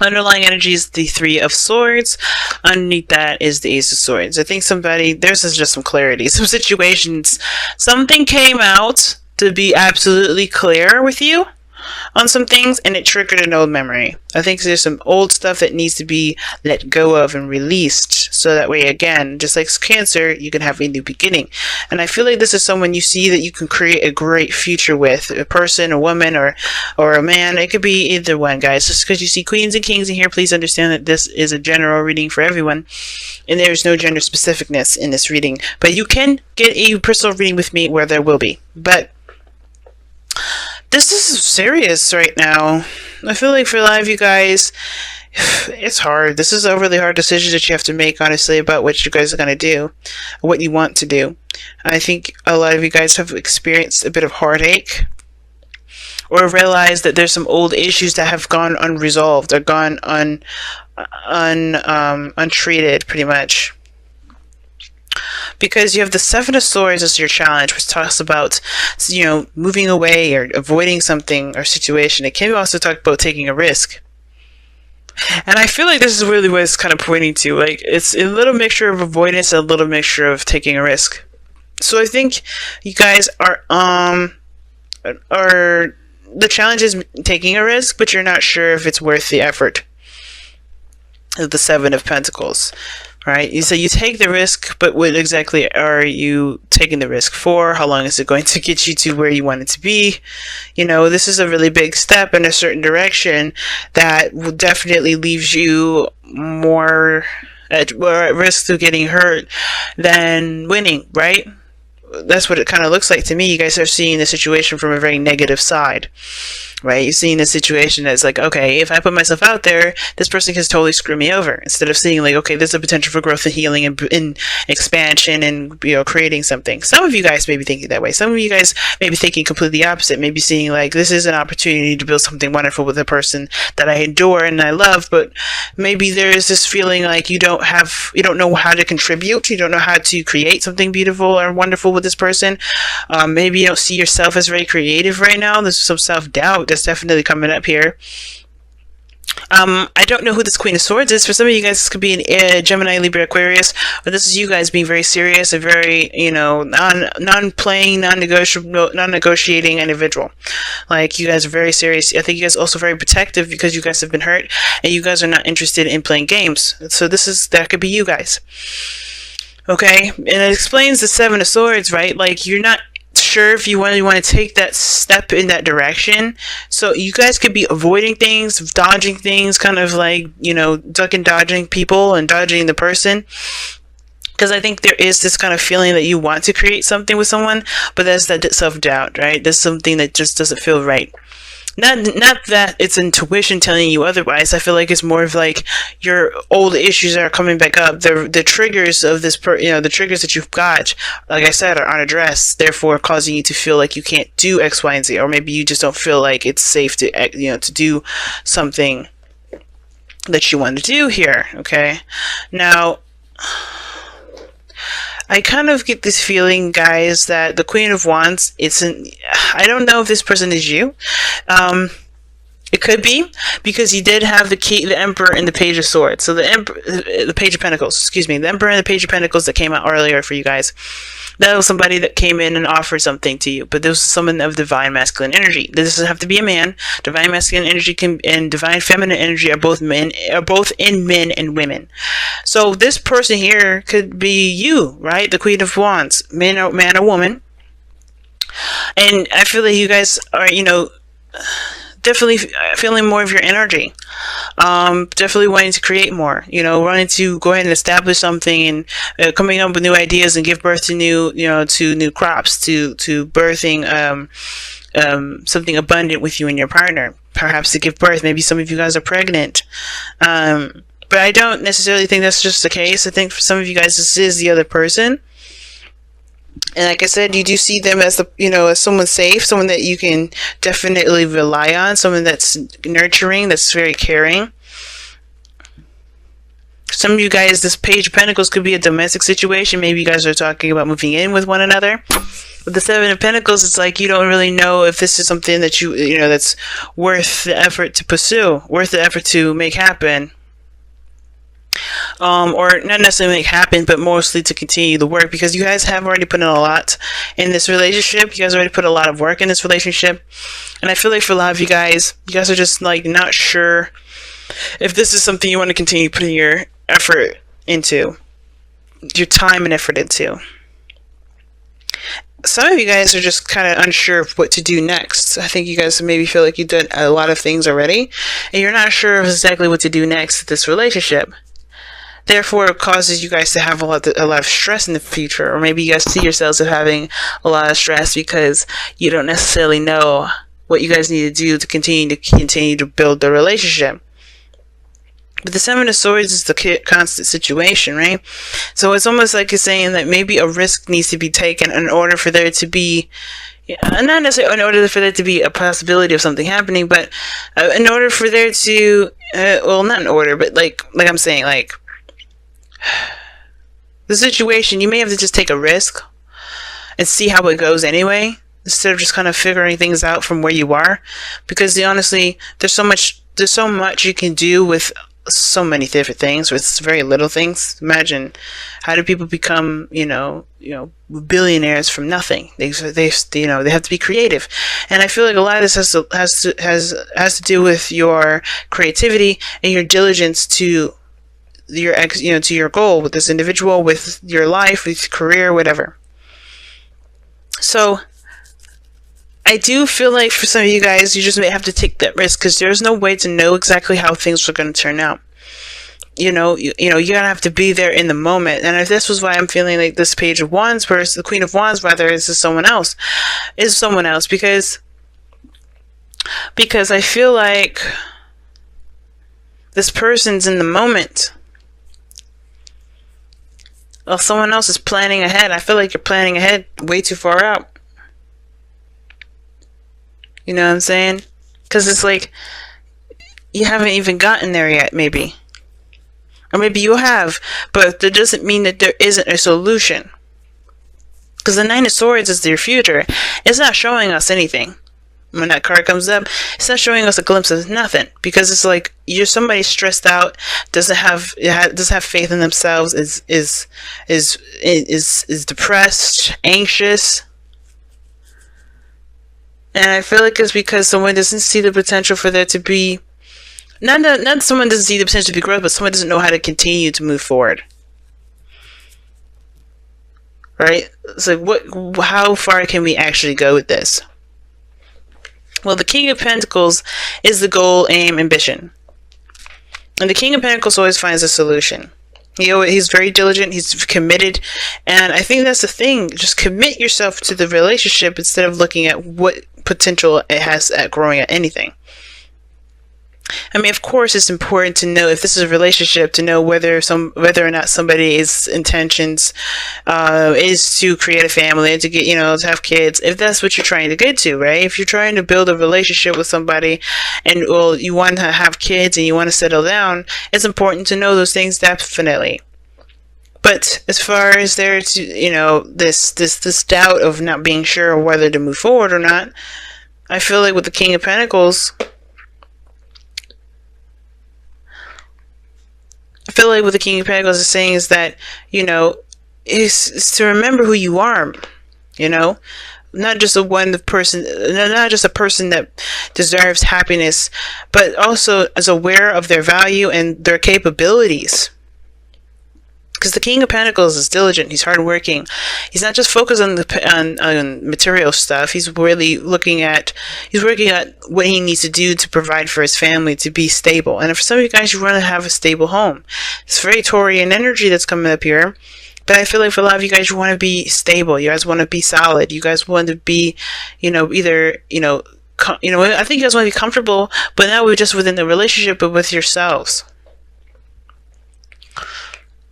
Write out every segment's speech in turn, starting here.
Underlying energy is the Three of Swords. Underneath that is the Ace of Swords. I think there's just some clarity. Some situations, something came out to be absolutely clear with you on some things, and it triggered an old memory. I think there's some old stuff that needs to be let go of and released, so that way, again, just like Cancer, you can have a new beginning. And I feel like this is someone you see that you can create a great future with, a person, a woman, or a man. It could be either one, guys. Just because you see Queens and Kings in here, please understand that this is a general reading for everyone, and there's no gender specificness in this reading. But you can get a personal reading with me where there will be. But this is serious right now. I feel like for a lot of you guys, it's hard. This is a really hard decision that you have to make, honestly, about what you guys are going to do, what you want to do. I think a lot of you guys have experienced a bit of heartache, or realized that there's some old issues that have gone unresolved, or gone untreated, pretty much. Because you have the Seven of Swords as your challenge, which talks about, moving away or avoiding something or situation. It can also talk about taking a risk. And I feel like this is really what it's kind of pointing to. Like, it's a little mixture of avoidance and a little mixture of taking a risk. So I think you guys are the challenge is taking a risk, but you're not sure if it's worth the effort. The Seven of Pentacles. Right? So you take the risk, but what exactly are you taking the risk for? How long is it going to get you to where you want it to be? This is a really big step in a certain direction that will definitely leaves you more at risk of getting hurt than winning, right? That's what it kind of looks like to me. You guys are seeing the situation from a very negative side, right? You're seeing the situation as like, okay, if I put myself out there, this person can totally screw me over. Instead of seeing like, okay, there's a potential for growth and healing and expansion and, creating something. Some of you guys may be thinking that way. Some of you guys may be thinking completely opposite. Maybe seeing like, this is an opportunity to build something wonderful with a person that I adore and I love, but maybe there is this feeling like you don't know how to contribute. You don't know how to create something beautiful or wonderful with this person. Maybe you don't see yourself as very creative right now. There's some self-doubt that's definitely coming up here. I don't know who this Queen of Swords is. For some of you guys, this could be an Gemini, Libra, Aquarius, but this is you guys being very serious, a very, non-playing, non-negotiating individual. Like, you guys are very serious. I think you guys are also very protective because you guys have been hurt, and you guys are not interested in playing games. So that could be you guys. Okay? And it explains the Seven of Swords, right? Like, you're not sure if you want to take that step in that direction. So you guys could be avoiding things, dodging things, kind of like, ducking, dodging people and dodging the person. Because I think there is this kind of feeling that you want to create something with someone, but there's that self-doubt, right? There's something that just doesn't feel right. Not that it's intuition telling you otherwise. I feel like it's more of like your old issues are coming back up. The triggers of this, the triggers that you've got, like I said, are unaddressed, therefore causing you to feel like you can't do X, Y, and Z, or maybe you just don't feel like it's safe to, to do something that you want to do here. Okay, now, I kind of get this feeling, guys, that the Queen of Wands, I don't know if this person is you. It could be, because you did have the Emperor and the Page of Swords. So the Page of Pentacles, excuse me, the Emperor and the Page of Pentacles that came out earlier for you guys. That was somebody that came in and offered something to you, but this was someone of divine masculine energy. This doesn't have to be a man. Divine masculine energy and divine feminine energy are both in men and women. So this person here could be you, right? The Queen of Wands, man or woman. And I feel that you guys are, definitely feeling more of your energy. Definitely wanting to create more, wanting to go ahead and establish something and coming up with new ideas and give birth to new crops, to birthing something abundant with you and your partner. Perhaps to give birth. Maybe some of you guys are pregnant. But I don't necessarily think that's just the case. I think for some of you guys, this is the other person. And like I said, you do see them as as someone safe, someone that you can definitely rely on, someone that's nurturing, that's very caring. Some of you guys, this Page of Pentacles could be a domestic situation. Maybe you guys are talking about moving in with one another. With the Seven of Pentacles, it's like you don't really know if this is something that you know, that's worth the effort to pursue, worth the effort to make happen. Or not necessarily make happen, but mostly to continue the work, because you guys have already put in a lot in this relationship. You guys already put a lot of work in this relationship, and I feel like for a lot of you guys are just like not sure if this is something you want to continue putting your effort into, your time and effort into. Some of you guys are just kind of unsure of what to do next. I think you guys maybe feel like you've done a lot of things already, and you're not sure of exactly what to do next with this relationship. Therefore, it causes you guys to have a lot of stress in the future, or maybe you guys see yourselves as having a lot of stress because you don't necessarily know what you guys need to do to continue to build the relationship. But the Seven of Swords is the constant situation, right? So it's almost like you're saying that maybe a risk needs to be taken in order for there to be, not necessarily in order for there to be a possibility of something happening, but in order for there to, well, not in order, but like I'm saying, like, the situation, you may have to just take a risk and see how it goes anyway, instead of just kind of figuring things out from where you are, because honestly, there's so much you can do with so many different things, with very little things. Imagine, how do people become, billionaires from nothing? They have to be creative, and I feel like a lot of this has to do with your creativity and your diligence to to your goal with this individual, with your life, with your career, whatever. So I do feel like for some of you guys, you just may have to take that risk, because there's no way to know exactly how things are going to turn out. You gotta have to be there in the moment. And if this was why I'm feeling like this Page of Wands versus the Queen of Wands, rather, is someone else, because I feel like this person's in the moment. Well, someone else is planning ahead. I feel like you're planning ahead way too far out. You know what I'm saying? Because it's like you haven't even gotten there yet, maybe. Or maybe you have, but that doesn't mean that there isn't a solution. Because the Nine of Swords is your future. It's not showing us anything. When that card comes up, it's not showing us a glimpse of nothing, because it's like you're somebody stressed out, doesn't have faith in themselves, is depressed, anxious, and I feel like it's because someone doesn't see the potential for there to be not someone doesn't see the potential to be growth, but someone doesn't know how to continue to move forward. Right? So how far can we actually go with this? Well, the King of Pentacles is the goal, aim, ambition. And the King of Pentacles always finds a solution. He's very diligent, he's committed, and I think that's the thing. Just commit yourself to the relationship instead of looking at what potential it has at growing at anything. I mean, of course, it's important to know if this is a relationship, to know whether or not somebody's intentions is to create a family, to get, to have kids, if that's what you're trying to get to, right? If you're trying to build a relationship with somebody and, well, you want to have kids and you want to settle down, it's important to know those things, definitely. But as far as there to, this doubt of not being sure of whether to move forward or not, I feel like with the King of Pentacles, is saying is that, is to remember who you are, not just a person that deserves happiness, but also is aware of their value and their capabilities. Because the King of Pentacles is diligent, he's hardworking. He's not just focused on material stuff. He's really working at what he needs to do to provide for his family, to be stable. And for some of you guys, you want to have a stable home. It's very Taurian energy that's coming up here. But I feel like for a lot of you guys, you want to be stable. You guys want to be solid. You guys want to be, I think you guys want to be comfortable, but not just within the relationship, but with yourselves.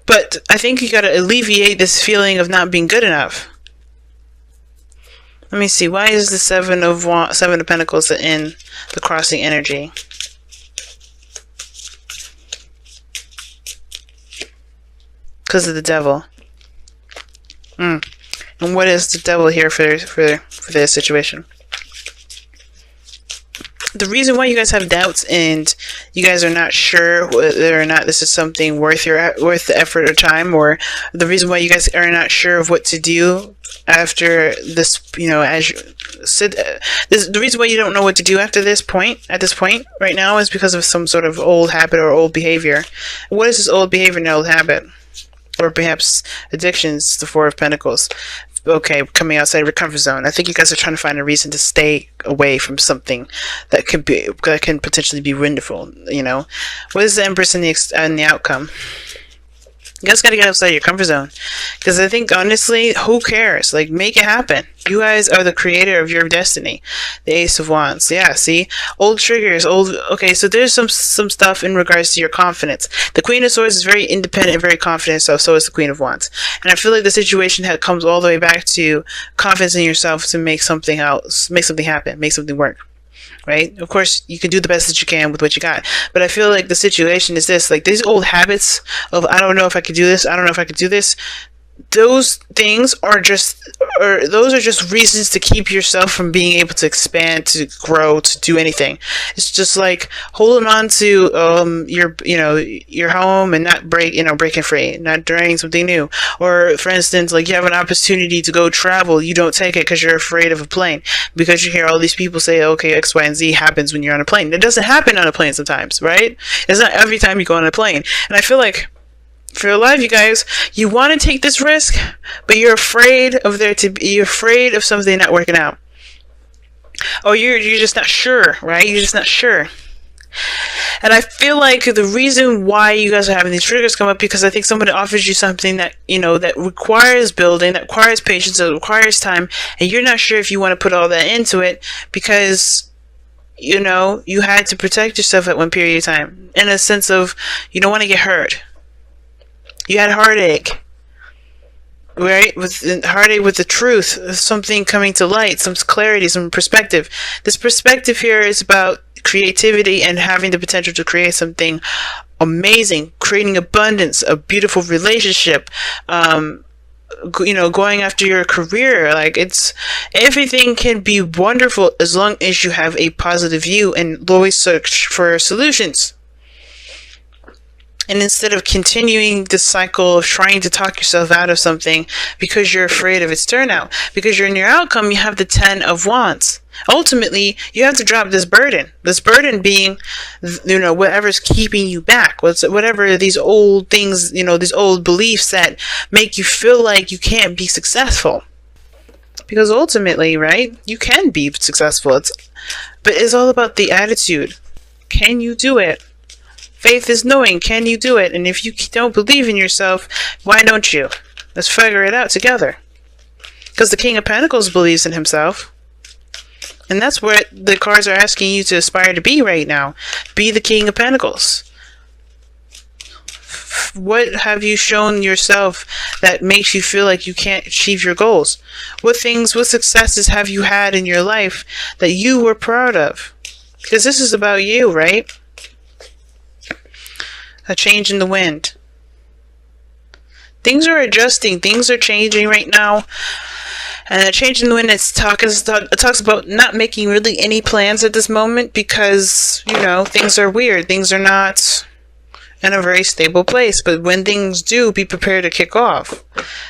But I think you got to alleviate this feeling of not being good enough. Let me see. Why is the Seven of Pentacles in the crossing energy? because of the devil. And what is the devil here for this situation? The reason why you guys have doubts and you guys are not sure whether or not this is something worth the effort or time, or the reason why you guys are not sure of what to do after this, as you said, the reason why you don't know what to do at this point right now is because of some sort of old habit or old behavior. What is this old behavior and old habit? Or perhaps addictions, the Four of Pentacles. Okay, coming outside of your comfort zone. I think you guys are trying to find a reason to stay away from something that can potentially be wonderful. What is the Empress in the outcome? You guys gotta get outside your comfort zone, because I think honestly, who cares? Like, make it happen. You guys are the creator of your destiny. The Ace of Wands. Yeah, see, old triggers, okay, so there's some stuff in regards to your confidence. The Queen of Swords is very independent and very confident, so is the Queen of Wands. And I feel like the situation comes all the way back to confidence in yourself to make something happen, make something work. Right? Of course, you can do the best that you can with what you got. But I feel like the situation is this, like these old habits of, I don't know if I could do this, I don't know if I could do this. Those things are just reasons to keep yourself from being able to expand, to grow, to do anything. It's just like holding on to your home and not breaking free, not trying something new. Or for instance, like you have an opportunity to go travel, you don't take it because you're afraid of a plane, because you hear all these people say, okay, X, Y, and Z happens when you're on a plane. It doesn't happen on a plane sometimes, right? It's not every time you go on a plane. And I feel like for your life, you guys, you want to take this risk, but you're afraid of something not working out. Or you're just not sure, right? You're just not sure. And I feel like the reason why you guys are having these triggers come up, because I think somebody offers you something that, that requires building, that requires patience, that requires time, and you're not sure if you want to put all that into it because, you had to protect yourself at one period of time, in a sense of you don't want to get hurt. You had heartache, right? Heartache with the truth, something coming to light, some clarity, some perspective. This perspective here is about creativity and having the potential to create something amazing, creating abundance, a beautiful relationship, going after your career. Like, everything can be wonderful as long as you have a positive view and always search for solutions. And instead of continuing the cycle of trying to talk yourself out of something because you're afraid of its turnout, because you're in your outcome, you have the 10 of Wands. Ultimately, you have to drop this burden. This burden being, whatever's keeping you back. Whatever these old things, these old beliefs that make you feel like you can't be successful. Because ultimately, right, you can be successful. But it's all about the attitude. Can you do it? Faith is knowing, can you do it? And if you don't believe in yourself, why don't you? Let's figure it out together. Because the King of Pentacles believes in himself. And that's what the cards are asking you to aspire to be right now. Be the King of Pentacles. What have you shown yourself that makes you feel like you can't achieve your goals? What successes have you had in your life that you were proud of? Because this is about you, right? A change in the wind. Things are adjusting. Things are changing right now. And a change in the wind, it talks about not making really any plans at this moment because, things are weird. Things are not in a very stable place. But when things do, be prepared to kick off.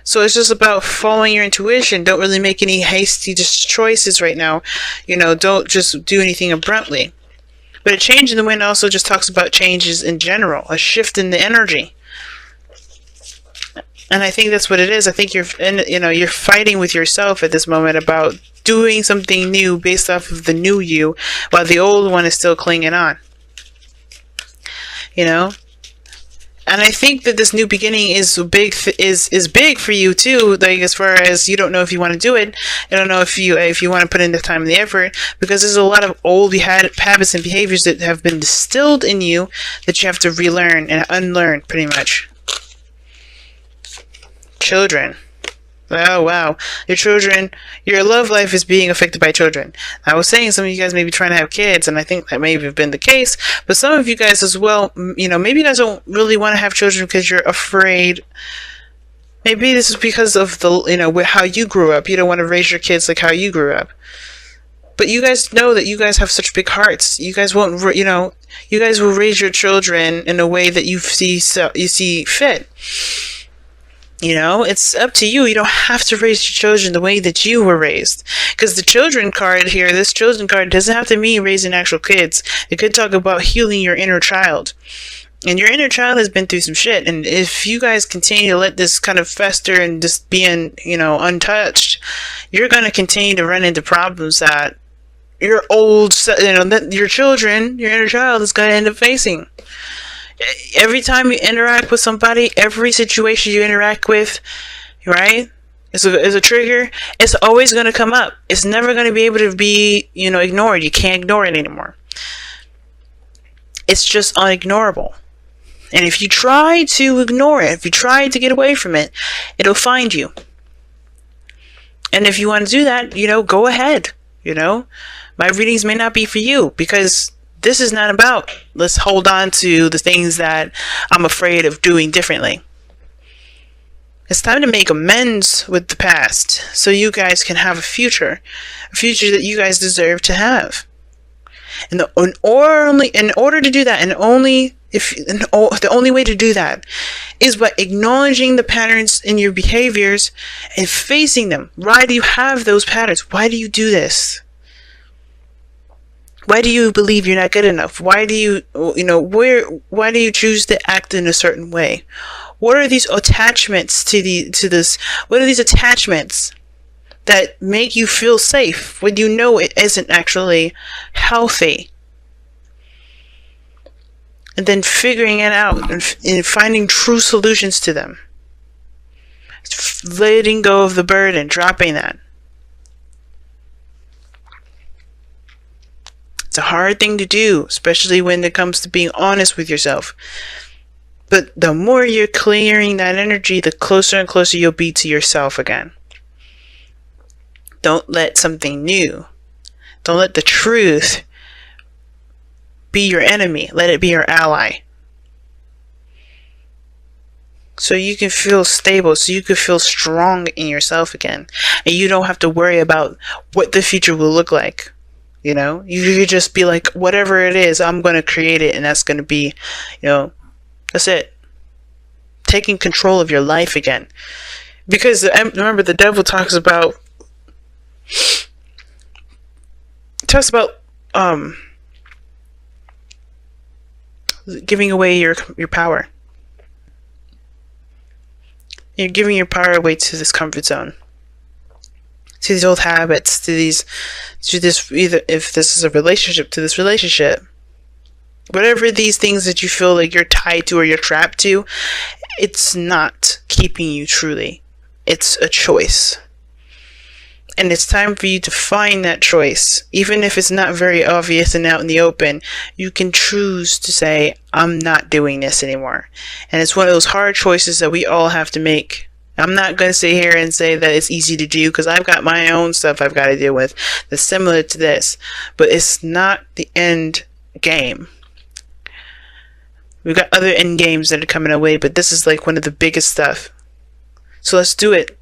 So it's just about following your intuition. Don't really make any hasty choices right now. Don't just do anything abruptly. But a change in the wind also just talks about changes in general, a shift in the energy. And I think that's what it is. I think you're fighting with yourself at this moment about doing something new based off of the new you, while the old one is still clinging on. And I think that this new beginning is big for you too. Like, as far as you don't know if you want to do it, I don't know if you want to put in the time and the effort, because there's a lot of old habits and behaviors that have been distilled in you that you have to relearn and unlearn, pretty much. Children. Oh, wow. Your children, your love life is being affected by children. I was saying some of you guys may be trying to have kids, and I think that may have been the case. But some of you guys as well, maybe you guys don't really want to have children because you're afraid. Maybe this is because of how you grew up. You don't want to raise your kids like how you grew up. But you guys know that you guys have such big hearts. You guys won't, you guys will raise your children in a way that you see fit. It's up to you. You don't have to raise your children the way that you were raised. Because the children card here, this children card doesn't have to mean raising actual kids. It could talk about healing your inner child. And your inner child has been through some shit. And if you guys continue to let this kind of fester and just being, untouched, you're going to continue to run into problems that your your children, your inner child is going to end up facing. Every time you interact with somebody, every situation you interact with, right, is a trigger. It's always going to come up. It's never going to be able to be, ignored. You can't ignore it anymore. It's just unignorable. And if you try to ignore it, if you try to get away from it, it'll find you. And if you want to do that, go ahead. My readings may not be for you, because this is not about, let's hold on to the things that I'm afraid of doing differently. It's time to make amends with the past so you guys can have a future that you guys deserve to have. And in order to do that, the only way to do that is by acknowledging the patterns in your behaviors and facing them. Why do you have those patterns? Why do you do this? Why do you believe you're not good enough? Why do you, why do you choose to act in a certain way? What are these attachments to this? What are these attachments that make you feel safe when you know it isn't actually healthy? And then figuring it out and finding true solutions to them. Letting go of the burden, dropping that. It's a hard thing to do, especially when it comes to being honest with yourself. But the more you're clearing that energy, the closer and closer you'll be to yourself again. Don't let something new, don't let the truth be your enemy. Let it be your ally. So you can feel stable, so you can feel strong in yourself again. And you don't have to worry about what the future will look like. You could just be like, whatever it is, I'm going to create it, and that's going to be, that's it. Taking control of your life again. Because remember, the devil talks about giving away your power. You're giving your power away to this comfort zone, to these old habits, to this, either if this is a relationship, to this relationship. Whatever these things that you feel like you're tied to or you're trapped to, it's not keeping you truly. It's a choice. And it's time for you to find that choice. Even if it's not very obvious and out in the open, you can choose to say, I'm not doing this anymore. And it's one of those hard choices that we all have to make. I'm not going to sit here and say that it's easy to do, because I've got my own stuff I've got to deal with that's similar to this. But it's not the end game. We've got other end games that are coming our way, but this is like one of the biggest stuff. So let's do it.